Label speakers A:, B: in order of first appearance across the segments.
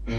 A: When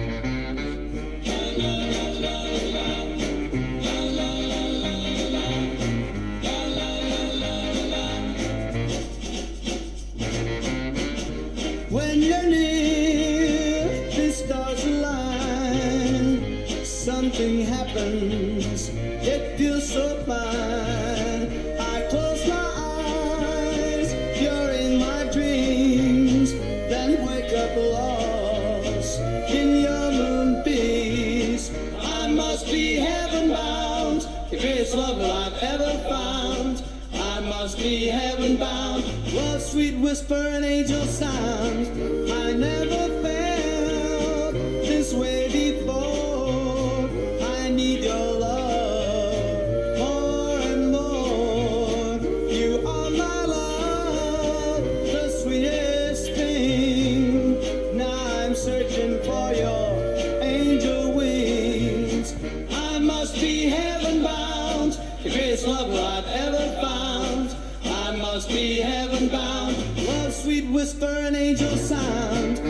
A: you're near, the stars align. Something happens, it feels so fine. I close my eyes, you're in my dreams. Then wake up lost in your moonbeams. I must be heaven bound, the greatest love I've ever found. I must be heaven bound, love's sweet whisper and angel sound. I never felt this way before. I need your love more and more. You are my love, the sweetest thing. Now I'm searching for your angel wings. I must be heaven bound, the greatest love I've ever found. I must be heaven bound, love's sweet whisper and angel sound.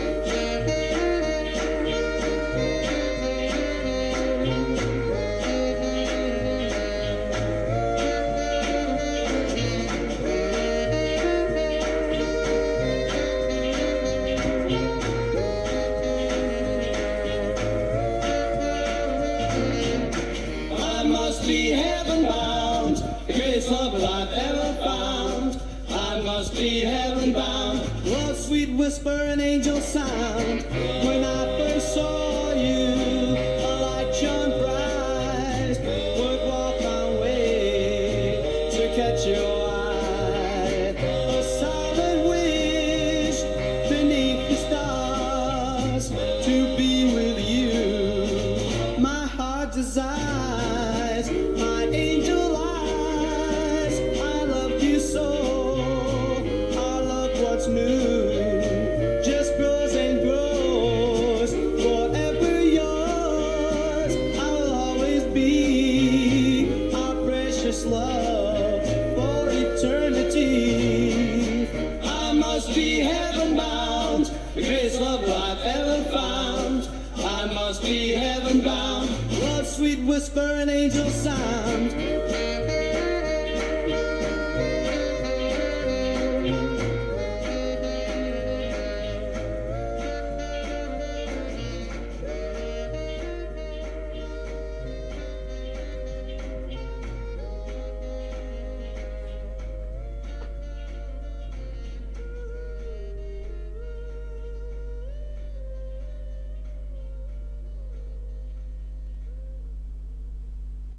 A: I must be heaven bound, the greatest love I've ever found. I must be heaven bound, love's sweet whisper and angel sound. When I first saw you, a light shone bright. Would walk my way to catch your eye. A silent wish beneath the stars to be with you. My heart desires, my angel eyes. I love you so. What's new just grows and grows, forever yours. I'll always be our precious love for eternity. I must be heaven bound, the greatest love I've ever found. I must be heaven bound, love's sweet whisper and angel sound.